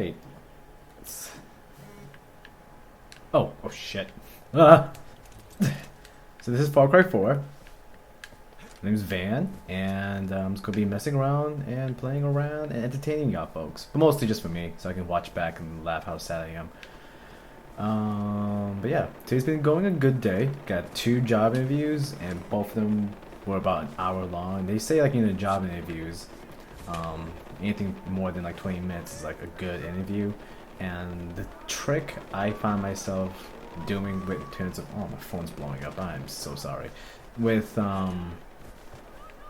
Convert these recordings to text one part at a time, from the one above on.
right. Oh shit. Ah. So this is Far Cry 4. My name's Van, and I'm just gonna be messing around and playing around and entertaining y'all folks. But mostly just for me, so I can watch back and laugh how sad I am. But yeah, today's been going a good day. Got 2 job interviews, and both of them were about an hour long. They say like in the job interviews, anything more than like 20 minutes is like a good interview. And the trick I find myself doing with terms of my phone's blowing up. I'm so sorry. With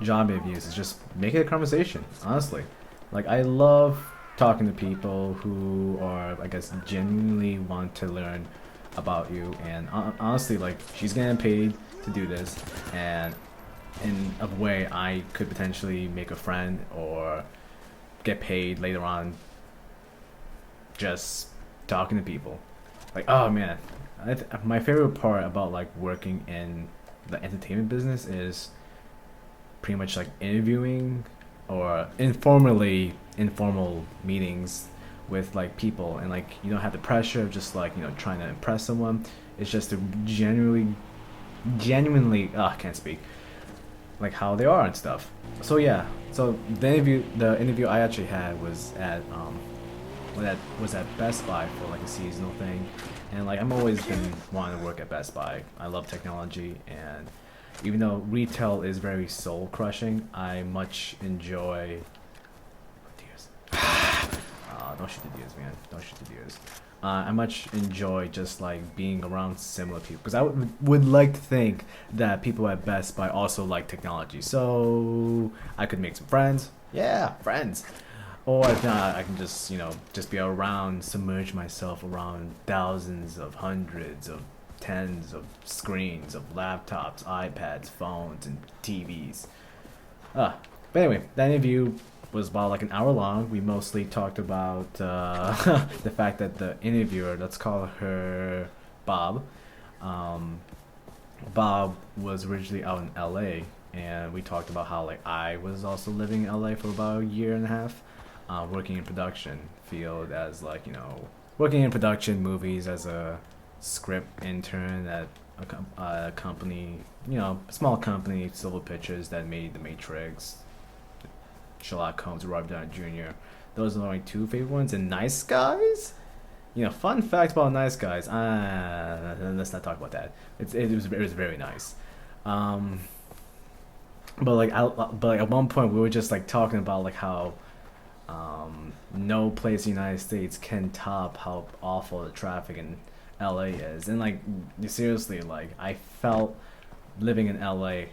job interviews is just make it a conversation. Honestly, like I love talking to people who are, I guess, genuinely want to learn about you. And honestly, like she's getting paid to do this, and in a way I could potentially make a friend or get paid later on just talking to people. Like, oh man, my favorite part about like working in the entertainment business is pretty much like interviewing or informal meetings with like people, and like you don't have the pressure of just like trying to impress someone. It's just to genuinely I can't speak, like how they are and stuff. So yeah, so the interview I actually had was at Best Buy for like a seasonal thing, and like I'm always been wanting to work at Best Buy. I love technology, and even though retail is very soul crushing, I much enjoy. Deers. Don't shoot the deers, man. Don't shoot the deers. I much enjoy just like being around similar people, because I would like to think that people at Best Buy also like technology, so I could make some friends. Yeah, friends. Or if not, I can just just be around, submerge myself around thousands of hundreds of tens of screens of laptops, iPads, phones, and TVs. But anyway, that interview was about like an hour long. We mostly talked about the fact that the interviewer, let's call her Bob. Bob was originally out in LA, and we talked about how like I was also living in LA for about a year and a half, working in production field as like working in production movies as a script intern at a company, small company, Silver Pictures, that made The Matrix, Sherlock Holmes, Robert Downey Jr. Those are the only 2 favorite ones. And Nice Guys, fun fact about Nice Guys. Let's not talk about that. It was very nice. But at one point we were just like talking about like how no place in the United States can top how awful the traffic in LA is. And like seriously, like I felt living in LA,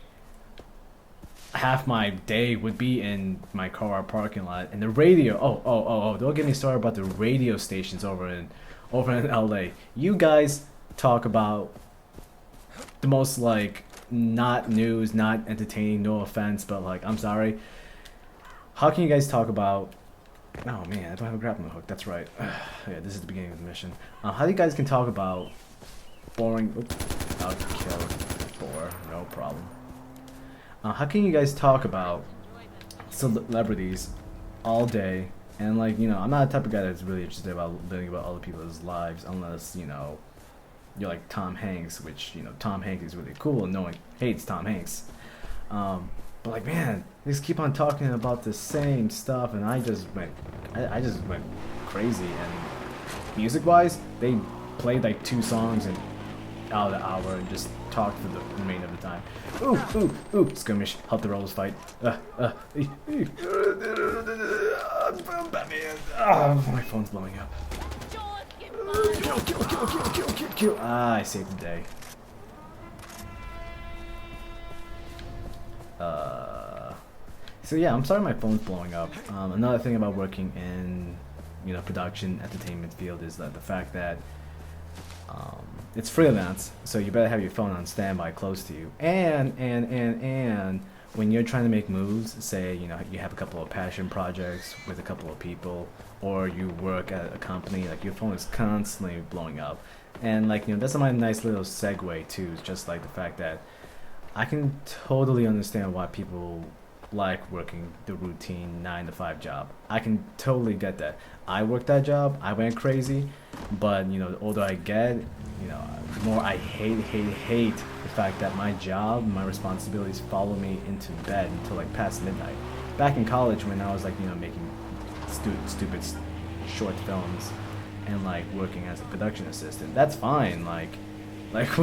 half my day would be in my car parking lot, and the radio, don't get me started about the radio stations over in LA. You guys talk about the most like not news, not entertaining, no offense, but like I'm sorry, how can you guys talk about, oh man, I don't have a grappling hook. That's right. Yeah, this is the beginning of the mission. How you guys can talk about boring? Oops, I'll kill 4, no problem. How can you guys talk about celebrities all day, and like I'm not the type of guy that's really interested about learning about other people's lives unless you're like Tom Hanks, which Tom Hanks is really cool and no one hates Tom Hanks. But like, man, they just keep on talking about the same stuff, and I just went crazy. And music-wise, they played like 2 songs and out of the hour and just talked for the remainder of the time. Ooh, skirmish, help the rebels fight. My phone's blowing up. Kill. I saved the day. So yeah, I'm sorry my phone's blowing up. Another thing about working in production entertainment field is that the fact that it's freelance, so you better have your phone on standby close to you. And when you're trying to make moves, say you have a couple of passion projects with a couple of people, or you work at a company, like your phone is constantly blowing up. And like that's my nice little segue too. Is just like the fact that I can totally understand why people like working the routine 9 to 5 job. I can totally get that. I worked that job. I went crazy, but the older I get, the more I hate the fact that my job, my responsibilities follow me into bed until like past midnight. Back in college, when I was like making stupid short films and like working as a production assistant, that's fine. Like that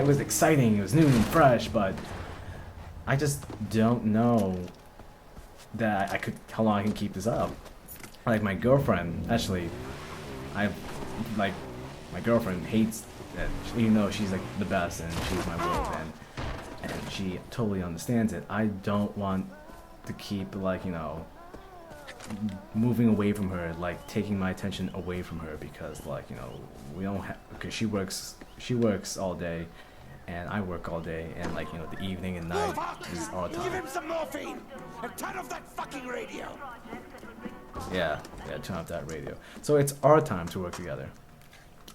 was exciting. It was new and fresh, but I just don't know that how long I can keep this up. Like my girlfriend, actually, my girlfriend hates it, even though she's like the best and she's my world, and she totally understands it. I don't want to keep moving away from her, like taking my attention away from her, because we don't have, because she works all day and I work all day, and the evening and night is our time. Give him some morphine and turn off that fucking radio. Yeah, turn off that radio. So it's our time to work together.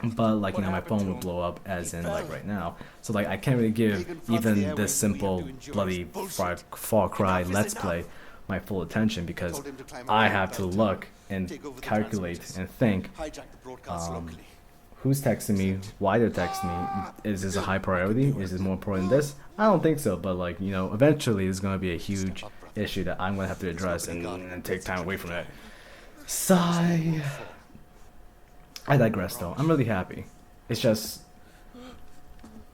But my phone would blow up, as in like right now. So I can't really give even this simple bloody Far Cry Let's Play my full attention, because I have to look and calculate and think, who's texting me, why they're texting me, is this a high priority, is this more important than this? I don't think so, but eventually there's going to be a huge issue that I'm going to have to address and take time away from it. Sigh. I digress though. I'm really happy. It's just,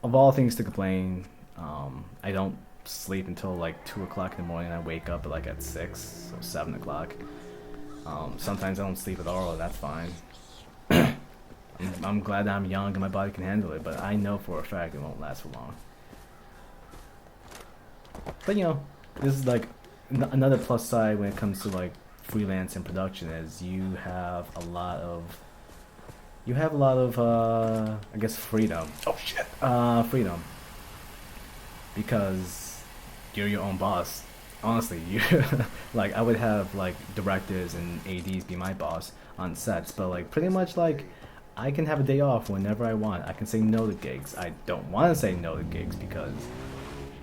of all things to complain, I don't sleep until like 2 o'clock in the morning, and I wake up at 6 or 7 o'clock. Sometimes I don't sleep at all, and that's fine. I'm glad that I'm young and my body can handle it, but I know for a fact it won't last for long. But this is like another plus side when it comes to freelance and production, is you have a lot of I guess freedom. Oh shit. Freedom. Because you're your own boss. Honestly, you I would have directors and ADs be my boss on sets, but pretty much I can have a day off whenever I want. I can say no to gigs. I don't want to say no to gigs because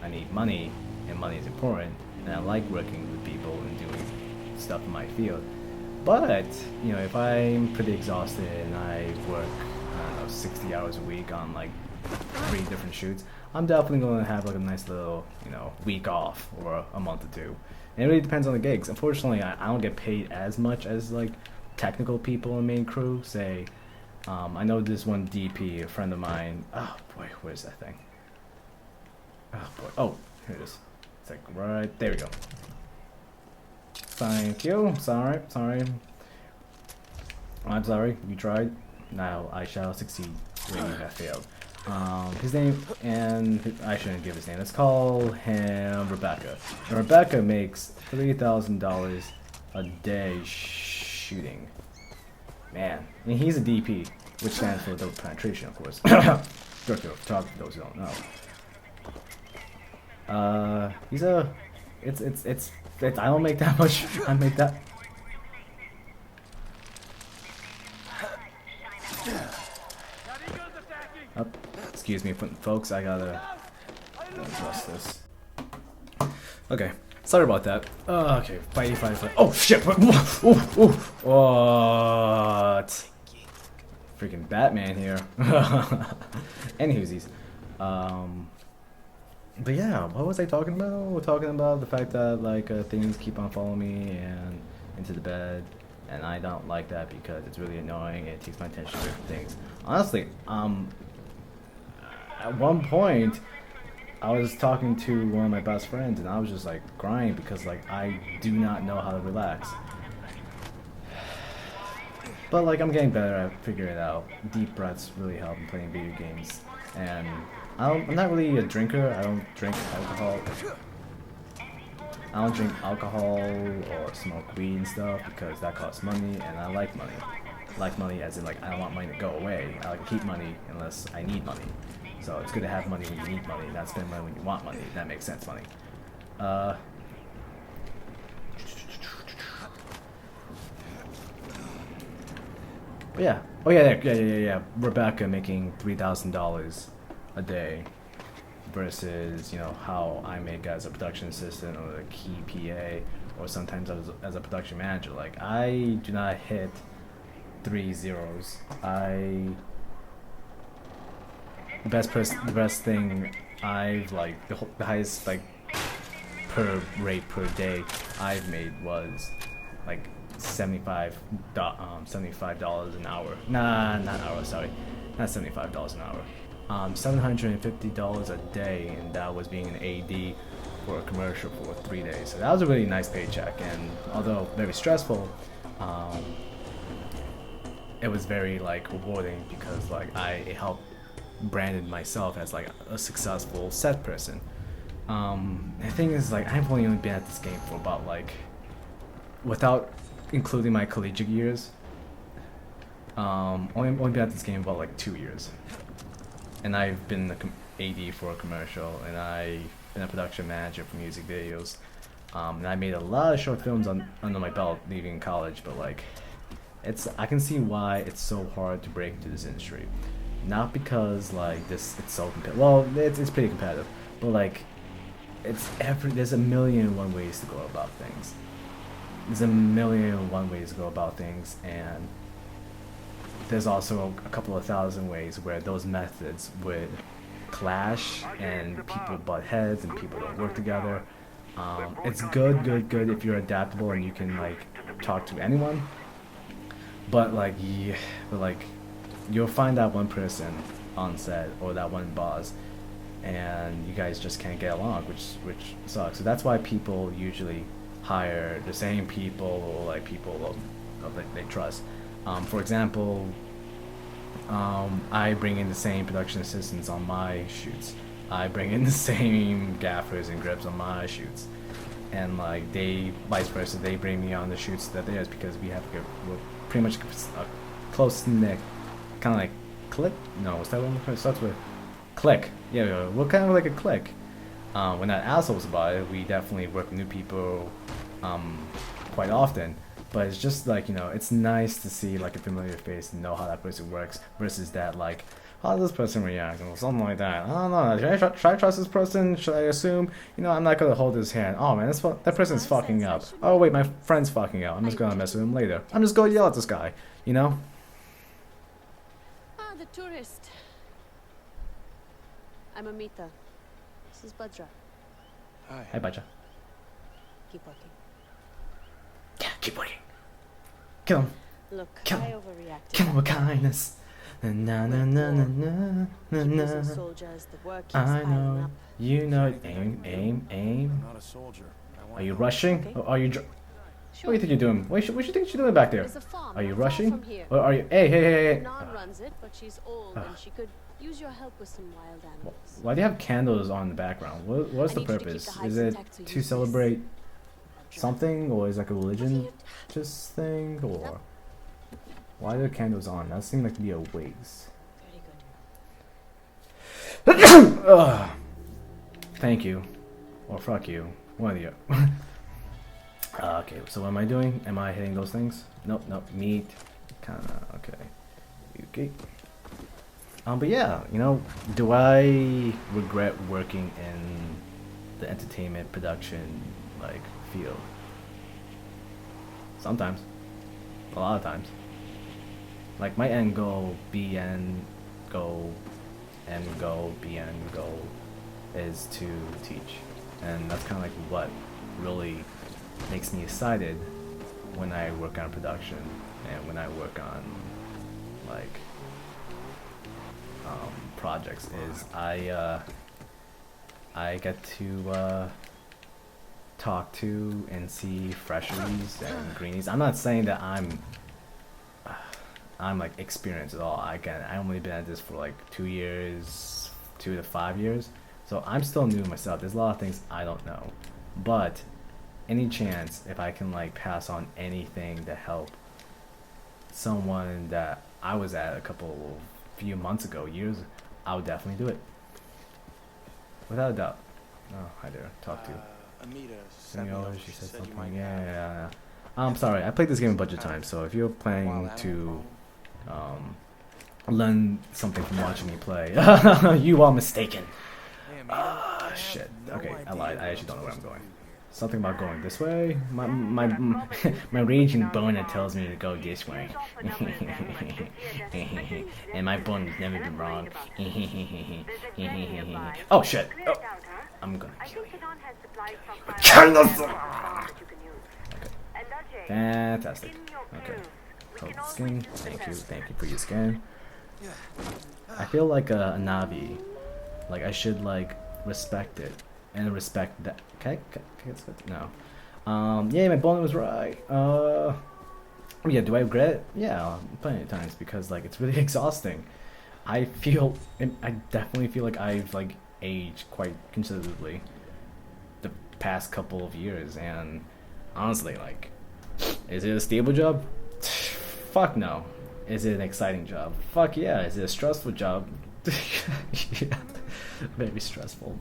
I need money, and money is important, and I like working with people and doing stuff in my field. But if I'm pretty exhausted and I work, 60 hours a week on 3 different shoots, I'm definitely going to have a nice little week off, or a month or two. And it really depends on the gigs. Unfortunately, I don't get paid as much as technical people in main crew. Say, I know this one DP, a friend of mine. Oh boy, where's that thing? Oh boy. Oh, here it is. It's right there. We go. Thank you. Sorry. I'm sorry. You tried. Now I shall succeed. Wait, you have failed. His name, and I shouldn't give his name. Let's call him Rebecca. And Rebecca makes $3,000 a day shooting. Man, and he's a DP, which stands for double penetration, of course. Director of photography, for those who don't know. He's a. It's. I don't make that much. I make that. Oh, excuse me, folks. I gotta adjust this. Okay, sorry about that. Okay, fight. Oh shit! What? Freaking Batman here. Anywhoosies. But yeah, what was I talking about? We're talking about the fact that things keep on following me and into the bed, and I don't like that because it's really annoying and it takes my attention away from things. Honestly, at one point, I was talking to one of my best friends, and I was just crying because I do not know how to relax. But I'm getting better at figuring it out. Deep breaths really help in playing video games, and I'm not really a drinker. I don't drink alcohol. I don't drink alcohol or smoke weed and stuff because that costs money, and I like money. Like money as in I don't want money to go away. I like to keep money unless I need money. So it's good to have money when you need money, not spend money when you want money. That makes sense, money. But yeah. Oh yeah. Rebecca making $3,000 a day versus, you know, how I make as a production assistant or a key PA or sometimes as a production manager. Like, I do not hit 3 zeros. The best thing I've like the highest like per rate per day I've made was like $75 an hour. Nah, not hour. Sorry, not $75 an hour. $750 a day, and that was being an AD for a commercial for 3 days. So that was a really nice paycheck, and although very stressful, it was very like rewarding because like it helped branded myself as like a successful set person. The thing is, like, I've only been at this game for about like, without including my collegiate years, only been at this game about like 2 years. And I've been the AD for a commercial, and I've been a production manager for music videos. And I made a lot of short films under my belt leaving college, but like, I can see why it's so hard to break into this industry. Not because like it's so competitive. Well, it's pretty competitive, but like there's a million and one ways to go about things. There's a million and one ways to go about things, and there's also a couple of thousand ways where those methods would clash and people butt heads and people don't work together. It's good if you're adaptable and you can like talk to anyone, but like you'll find that one person on set or that one boss, and you guys just can't get along, which sucks. So that's why people usually hire the same people or like people they trust. For example, I bring in the same production assistants on my shoots. I bring in the same gaffers and grips on my shoots, and like vice versa, they bring me on the shoots that theirs, because we're pretty much a close knit, kind of like click. No, what's that one? It starts with click. Yeah, we're kind of like a click. We're not assholes about it. We definitely work with new people quite often. But it's just like, you know, it's nice to see like a familiar face and know how that person works versus that like, how does this person react or something like that. I don't know. Should I trust this person? Should I assume? You know, I'm not gonna hold his hand. Oh man, that person's fucking up. Oh wait, my friend's fucking up. I'm just gonna mess with him later. I'm just gonna yell at this guy. You know? Ah, the tourist. I'm Amita. This is Bajra. Hi, Bacha. Keep working. Yeah, keep working. Kill him. Look, Kill I him. overreacted. Kill him with kindness. Na na na na na na Keep na. using soldiers, the work keeps I piling know. up. You know. Aim. I'm not a soldier. Are you rushing? Okay. Or are you? What Sure. do you think you're doing? What do you think you're doing back there? There's a farm Are you not far rushing? from here. Or are you? Hey. Nan runs it, but she's old and she could use your help with some wild animals. Why do you have candles on in the background? What's I the need you to keep purpose? the hives Is it intact so to use celebrate this. something, or is it like a religion you- just thing, or why are the candles on? That seems like to be a waste. Very good. Ugh. Thank you, or fuck you. One of you. Okay, so what am I doing? Am I hitting those things? Nope. Meat. Kinda. Okay. But yeah, you know, do I regret working in the entertainment production like field? Sometimes. A lot of times. Like my end goal, BN goal, end goal, BN goal is to teach. And that's kind of like what really makes me excited when I work on production and when I work on like projects is I get to talk to and see freshies and greenies. I'm not saying that I'm like experienced at all. I only been at this for like 2 years, 2 to 5 years, so I'm still new myself. There's a lot of things I don't know, but any chance if I can like pass on anything to help someone that I was at few months ago, years, I would definitely do it. Without a doubt. Oh, hi there. Talk to you. Amita Senor, she said something. Yeah. I'm sorry, I played this game a bunch of times, so if you're planning to learn something from watching me play, you are mistaken. Ah, shit. Okay, I lied. I actually don't know where I'm going. Something about going this way? My raging boner tells me to go this way. And my boner's never been wrong. Oh shit! Oh, I'm gonna kill you. Okay. Fantastic. Okay. Hold the skin. Thank you for your skin. I feel like a Navi. Like I should like respect it and respect that. Okay, no. Yeah, my boner was right. Yeah, do I regret it? Yeah, plenty of times because like it's really exhausting. I definitely feel like I've like aged quite considerably the past couple of years, and honestly, like, is it a stable job? Fuck no. Is it an exciting job? Fuck yeah. Is it a stressful job? Yeah, very stressful.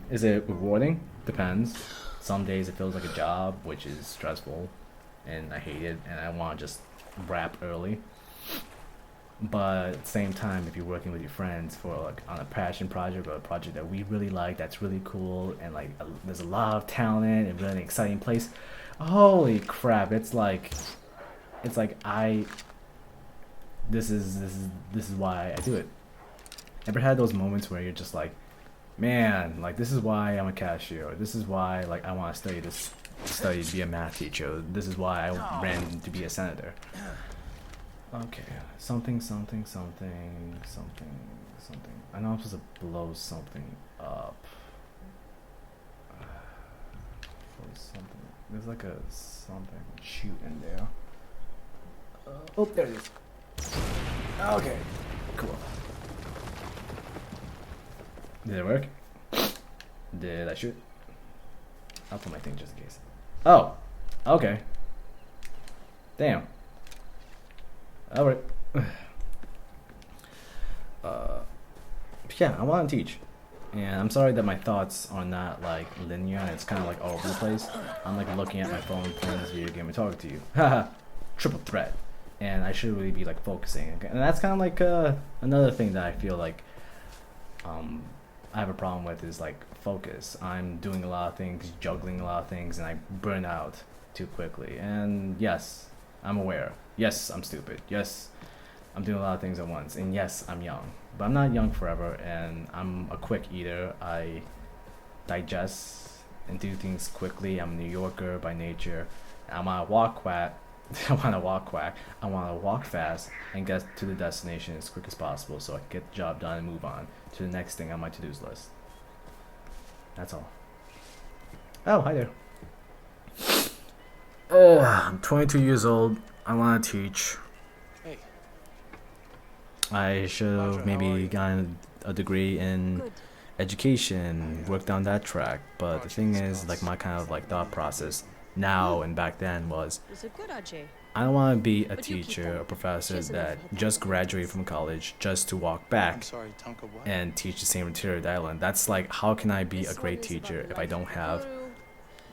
Is it rewarding? Depends. Some days it feels like a job, which is stressful, and I hate it, and I want to just wrap early. But at the same time, if you're working with your friends for like on a passion project or a project that we really like, that's really cool, and like there's a lot of talent and really an exciting place. Holy crap! It's like this is why I do it. Ever had those moments where you're just like, man, like this is why I'm a cashier. This is why like I want to study to be a math teacher. This is why I ran to be a senator. Okay, something. I know I'm supposed to blow something up. There's like a something shoot in there. Oh, there it is. Okay, cool. Did it work? Did I shoot? I'll put my thing just in case. Oh, okay. Damn. Alright. Yeah, I want to teach. And I'm sorry that my thoughts are not like linear and it's kind of like all over the place. I'm like looking at my phone, playing this video game, and talking to you. Haha, triple threat. And I should really be like focusing. Okay? And that's kind of like another thing that I feel like I have a problem with is like focus. I'm doing a lot of things, juggling a lot of things, and I burn out too quickly. And yes, I'm aware. Yes, I'm stupid. Yes, I'm doing a lot of things at once. And yes, I'm young. But I'm not young forever, and I'm a quick eater. I digest and do things quickly. I'm a New Yorker by nature. I want to walk quack. I want to walk quack. I want to walk fast and get to the destination as quick as possible so I can get the job done and move on to the next thing on my to-dos list. That's all. Oh, hi there. Oh, I'm 22 years old. I want to teach. Hey. I should have maybe gotten a degree in Good. education, worked on that track. But the thing is, like my kind of like thought process now and back then was, Was it good, Ajay? I don't want to be a But you keep teacher, on. a professor She has that enough of just that. graduated from college just to walk I'm back sorry, Tonka, what? and teach the same material that I learned. That's like, how can I be a This one great is teacher about the if I life don't of the have guru.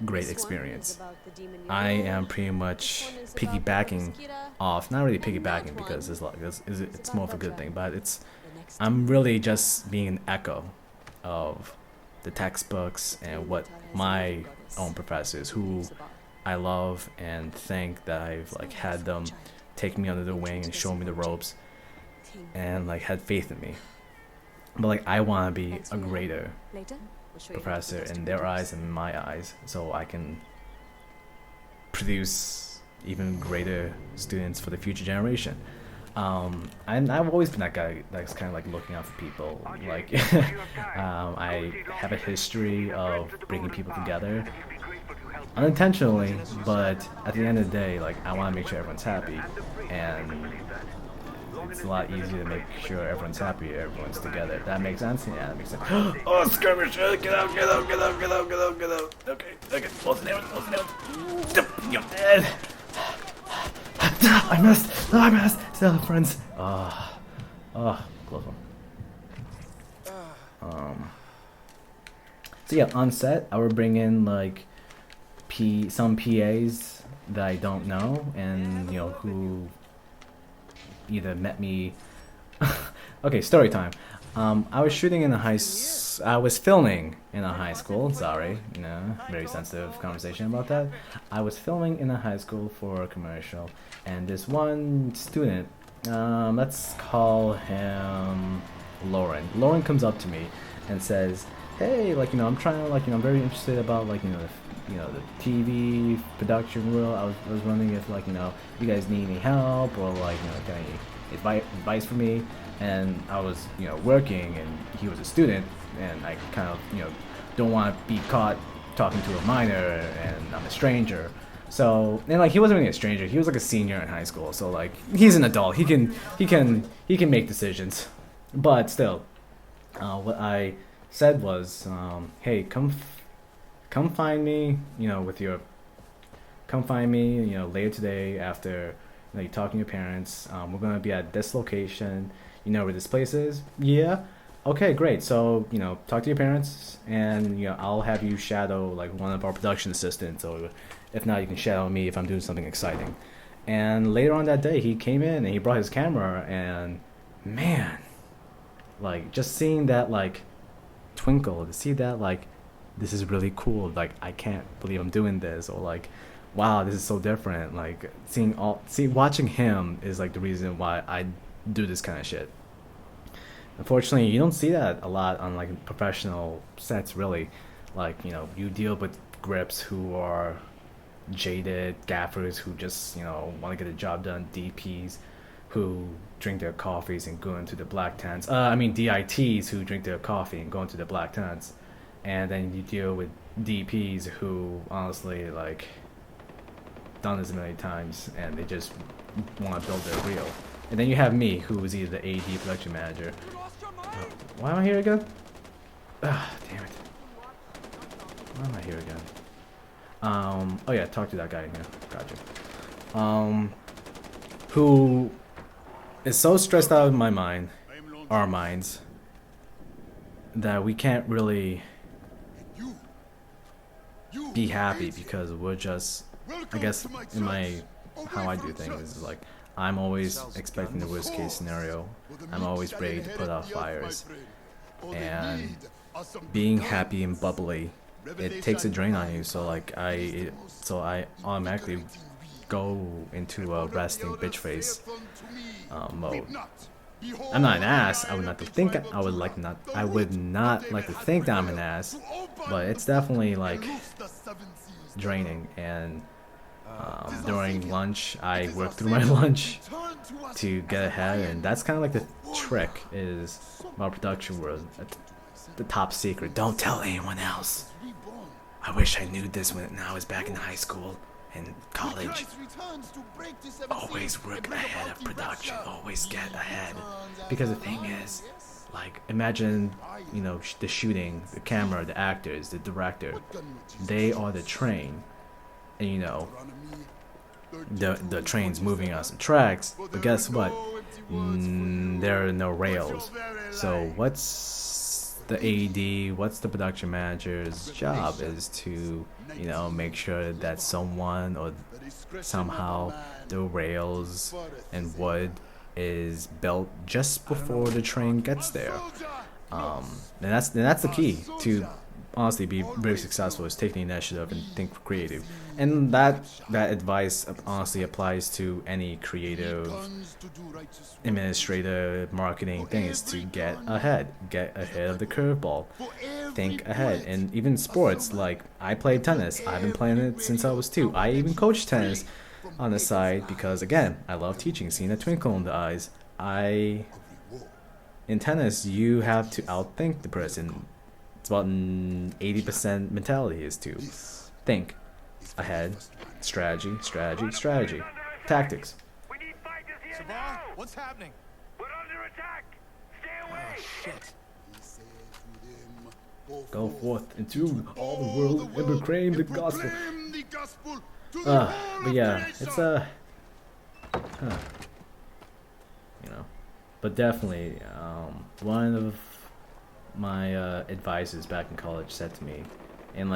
great This one is experience? about the demon you I know. am pretty This much one is about piggybacking the off, not really And that piggybacking because one it's like is it's about more of a good Vajra. thing, but it's The next I'm demon. really just being an echo of the textbooks and what my own professors who I love and think that I've like had them take me under the wing and show me the ropes and like had faith in me. But like I want to be a greater Later, we'll show you how to professor put this in to their good eyes use. and in my eyes, so I can produce even greater students for the future generation. I've always been that guy that's kind of like looking out for people. Like, I have a history of bringing people together, unintentionally, but at the end of the day, like I want to make sure everyone's happy, and it's a lot easier to make sure everyone's happy, everyone's together. That makes sense? Yeah, that makes sense. Oh, skirmish! Get out! Get out! Get out! Get out! Get out! Get out! Okay. Close it down. Close it down. I missed. No, I missed. Still, friends. Close one. So yeah, on set, I would bring in like some PAs that I don't know, and you know who either met me. Okay, story time. I was shooting in a I was filming in a high school. Sorry, very sensitive conversation about that. I was filming in a high school for a commercial, and this one student, let's call him Lauren. Lauren comes up to me and says, "Hey, like I'm trying to I'm very interested about the TV production world. I was wondering if you guys need any help or got any advice for me." And I was working, and he was a student, and I kind of don't want to be caught talking to a minor, and I'm a stranger. So, and he wasn't really a stranger. He was like a senior in high school, so he's an adult. He can make decisions. But still, what I said was, hey, come find me, come find me, later today after you talk to your parents. We're gonna be at this location. You know where this place is? Yeah. Okay, great. So talk to your parents, and I'll have you shadow one of our production assistants, or if not, you can shadow me if I'm doing something exciting. And later on that day, he came in and he brought his camera, and man, just seeing that twinkle, to see that this is really cool. I can't believe I'm doing this, or wow, this is so different. Watching him is the reason why I do this kind of shit. Unfortunately, you don't see that a lot on professional sets, really. You deal with grips who are jaded, gaffers who just want to get the job done, DPs who drink their coffees and go into the black tents. DITs who drink their coffee and go into the black tents. And then you deal with DPs who honestly done this many times, and they just want to build their reel. And then you have me, who is either the AD production manager. Why am I here again? Ah, damn it. Why am I here again? Oh yeah, talk to that guy in here. Gotcha. Who is so stressed out of our minds, that we can't really be happy because we're just, I guess, how I do things is I'm always expecting the worst case scenario. I'm always ready to put out fires. And being happy and bubbly, it takes a drain on you. So I automatically go into a resting bitch face mode. I'm not an ass. I would not like to think that I'm an ass, but it's definitely draining. And during lunch, I work through my lunch to get ahead, and that's kind of the trick is about production world. The top secret. Don't tell anyone else. I wish I knew this when I was back in high school and college. Always work ahead of production. Always get ahead. Because the thing is, imagine, the shooting, the camera, the actors, the director. They are the train. And the train's moving on some tracks, but guess what? There are no rails. So what's the AD, what's the production manager's job is to, make sure that someone or somehow the rails and wood is built just before the train gets there. And that's the key to honestly be very successful, is taking the initiative and think creative. And that advice honestly applies to any creative, administrative, marketing things, to get ahead of the curveball, think ahead. And even sports, I played tennis. I've been playing it since I was 2. I even coach tennis on the side because, again, I love teaching, seeing a twinkle in the eyes. In tennis, you have to outthink the person. It's about 80% mentality is to think ahead, strategy, tactics. We need fighters here Saban, now. what's happening? We're under attack. Stay away. Shit. Go forth into all the world and proclaim the gospel. But yeah, it's but definitely, one of my advisors back in college said to me, and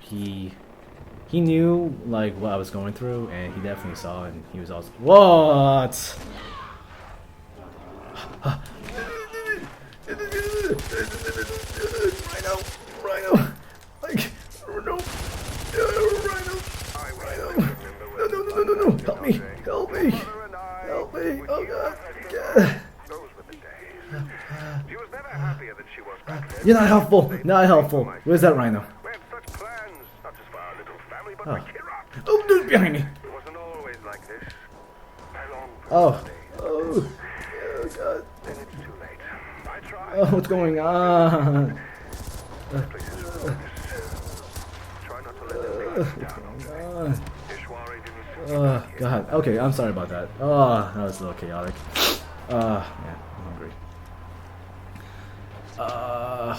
he knew what I was going through, and he definitely saw it, and he was also what Rhino, Rhino, like, no, Rhino, Rhino, no, help me, help me, help me, oh God, yeah. Those were the days. She was never happier than she was back then. You're not helpful, not helpful. Where's that Rhino? We had such plans, not just for our little family, but Oh. for Kira. Oh, dude, behind me. It wasn't always like this. I long for Oh, those days. oh, oh God. Then it's too late. I tried. Oh, what's going on? Places for this. Try not to let them think us down. Ishwari didn't suit Oh, God. Okay, I'm sorry about that. Oh, that was a little chaotic. Yeah, I'm hungry.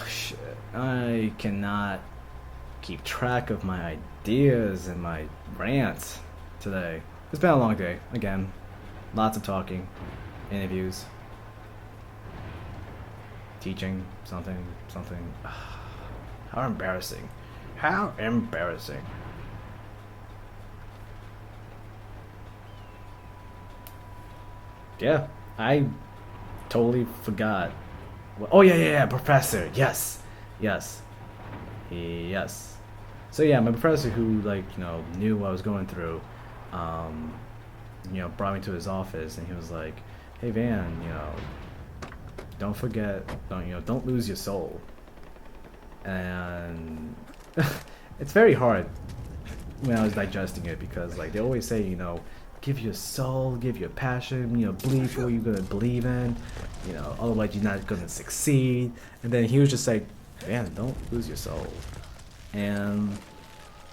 Shit. I cannot keep track of my ideas and my rants today. It's been a long day, again. Lots of talking, interviews, teaching, something. How embarrassing. How embarrassing. Yeah, I totally forgot. Oh yeah, professor. Yes. So yeah, my professor who knew what I was going through, brought me to his office and he was like, "Hey Van, don't forget, don't lose your soul." And it's very hard when I was digesting it because they always say, give your soul, give your passion, believe for what you're gonna believe in, otherwise you're not gonna succeed. And then he was just like, man, don't lose your soul. And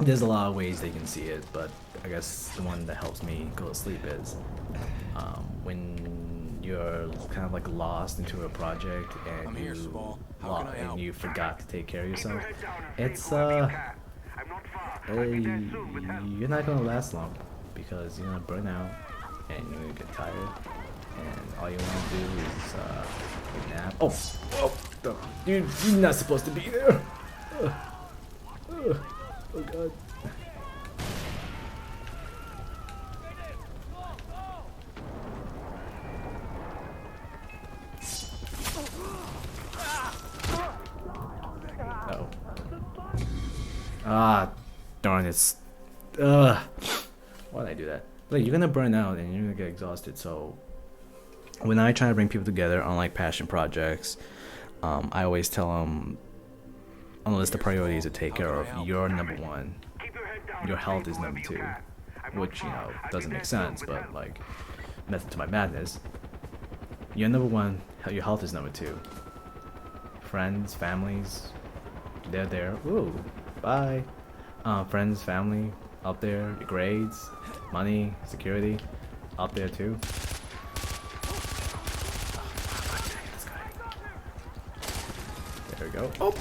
there's a lot of ways they can see it, but I guess the one that helps me go to sleep is when you're kind of lost into a project and I'm here, Sabal. How can I help? you forgot to take care of Keep your yourself. head down and It's stay where you can. I'm not far. I'll be there soon with help. you're not gonna last long because you're gonna burn out and you're gonna get tired and all you want to do is take a nap. Dude, you're not supposed to be there. Oh God. Uh-oh. Ah, darn it. Why'd I do that? Like, you're gonna burn out and you're gonna get exhausted, so when I try to bring people together on passion projects, I always tell them on the list of priorities to take care of, you're number one. Keep your head down Your and health stay is wherever number you two, can. I'm not which far. I'll be doesn't there make soon sense, with but help. method to my madness. You're number one, your health is number two. Friends, families, they're there. Ooh, bye. Friends, family, up there. Your grades, money, security, up there too. There we go. Oh,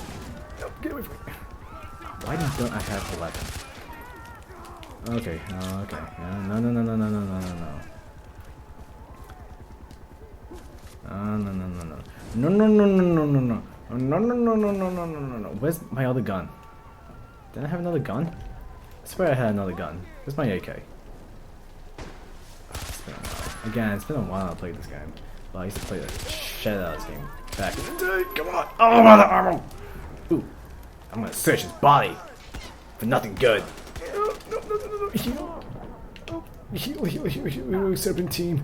no, get away from me. Why don't I have a weapon? Okay, okay. No. No. Where's my other gun? Did I have another gun? I swear I had another gun. Where's my AK? It's been a while. Again, it's been a while I played this game. Well, I used to play the shit out of this game back in the day. Come on! Oh, the armor! Ooh, I'm gonna search his body for nothing good. No. Heal. Oh, heal. Serpentine.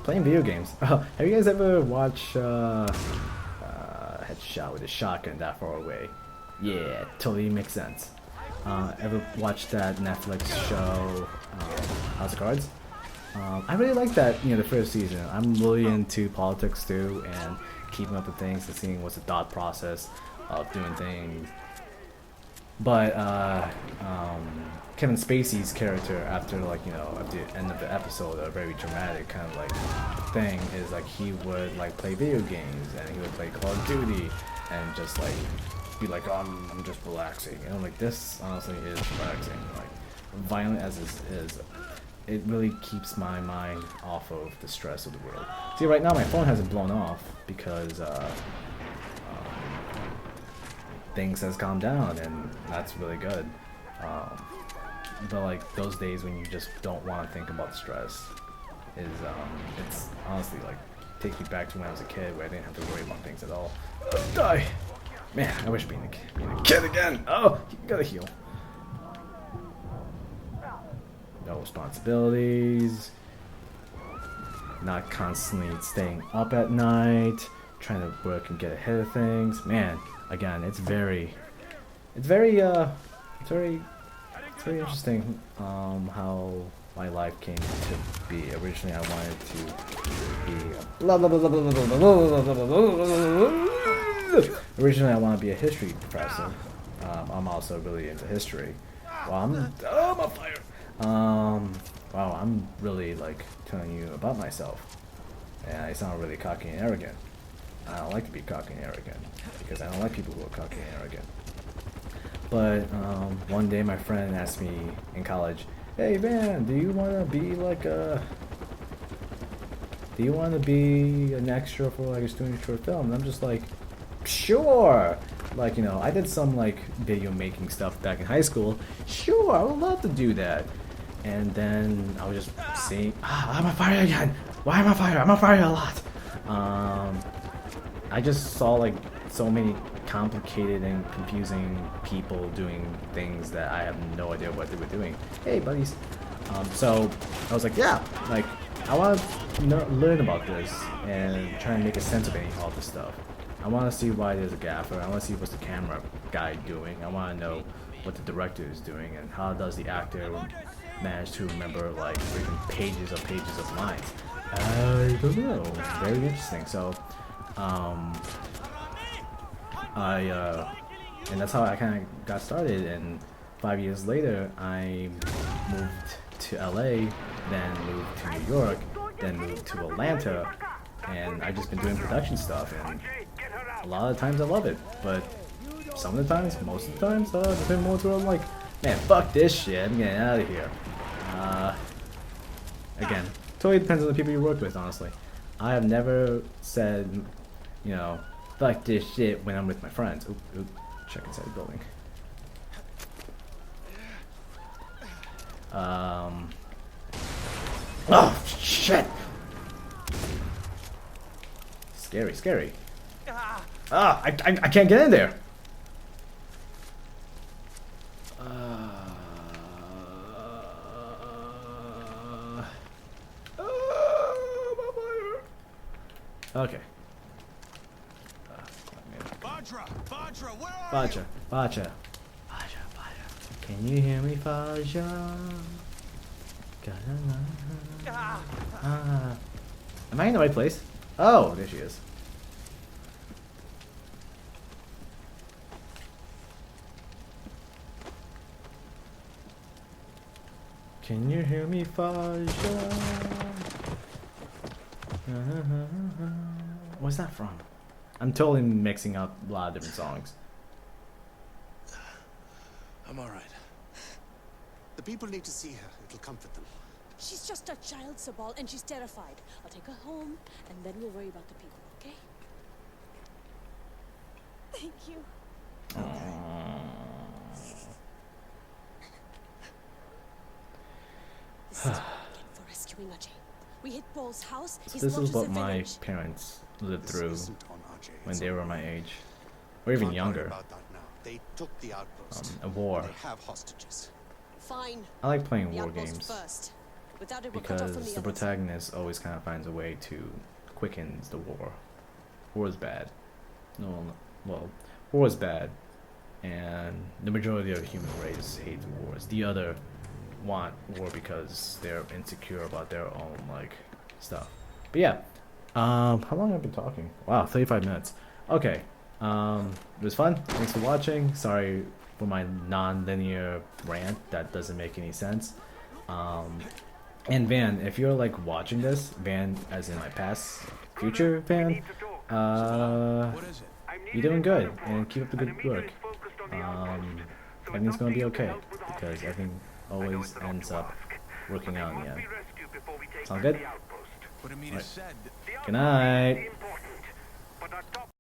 Playing video games. Have you guys ever watched Headshot with a shotgun that far away? Yeah, totally makes sense. Ever watched that Netflix show, House of Cards? I really like that, the first season. I'm really into politics too, and keeping up with things and seeing what's the thought process of doing things. But Kevin Spacey's character, after at the end of the episode, a very dramatic kind of thing is he would play video games and he would play Call of Duty and just be like, oh, I'm just relaxing. And I'm like, this honestly is relaxing. Violent as this is, it really keeps my mind off of the stress of the world. See, right now my phone hasn't blown off because things has calmed down, and that's really good. But those days when you just don't want to think about stress, it's honestly like takes me back to when I was a kid where I didn't have to worry about things at all. Die! Man, I wish being a kid again! Oh, you gotta heal. No responsibilities. Not constantly staying up at night, trying to work and get ahead of things. Man, again, it's very interesting how my life came to be. Originally, I wanted to be originally I want to be a history professor. I'm also really into history. Wow, I'm on fire. Wow, I'm really like telling you about myself, and I sound really cocky and arrogant. I don't like to be cocky and arrogant because I don't like people who are cocky and arrogant. But one day my friend asked me in college, "Hey Van, do you want to be like a? Do you want to be an extra for like a student short film?" And I'm just like, "Sure." Like, you know, I did some like video making stuff back in high school. Sure, I would love to do that. And then I was just seeing, I'm on fire again. Why am I on fire? I'm on fire a lot. I just saw like so many complicated and confusing people doing things that I have no idea what they were doing. Hey, buddies. So I was like, yeah, like I want to learn about this and try and make a sense of all this stuff. I want to see why there's a gaffer. I want to see what's the camera guy doing. I want to know what the director is doing and how does the actor manage to remember like freaking pages of lines. I don't know. Very interesting. So, and that's how I kind of got started. And 5 years later, I moved to LA, then moved to New York, then moved to Atlanta, and I've just been doing production stuff. And a lot of times I love it, but some of the times, most of the times, there's been more to it. I'm like, man, fuck this shit. I'm getting out of here. Again, totally depends on the people you work with, honestly. I have never said, you know, fuck this shit when I'm with my friends. Oop, check inside the building. Oh, shit! Scary. I can't get in there! Okay. Vajra, where are you? Vajra. Can you hear me, Vajra? Am I in the right place? Oh, there she is. Can you hear me, Vajra? What's that from? I'm totally mixing up a lot of different songs. I'm alright. The people need to see her. It'll comfort them. She's just a child, Sabal, and she's terrified. I'll take her home, and then we'll worry about the people, okay? Thank you. This is what we get for rescuing Ajay. We hit Paul's house. So this is what my parents lived This through isn't on Ajay, when it's they on were my me. age, or even Can't worry younger. about that now. They took the outpost. A war. They have hostages. Fine. I like playing The war outpost games First. Without it, we're cut off from because the the others. protagonist always kind of finds a way to quicken the war. War is bad. Well, war is bad, and the majority of the human race hates wars. The other want war because they're insecure about their own like stuff. But yeah, how long have I been talking? Wow, 35 minutes. Okay, it was fun. Thanks for watching. Sorry for my non-linear rant that doesn't make any sense. And Van, if you're like watching this, Van, as in my past, future Van, What is it? you're doing good, and keep up the good work. Everything's gonna be okay because everything always ends up working out in the end. Sound good? What Amina Right. said. Good night.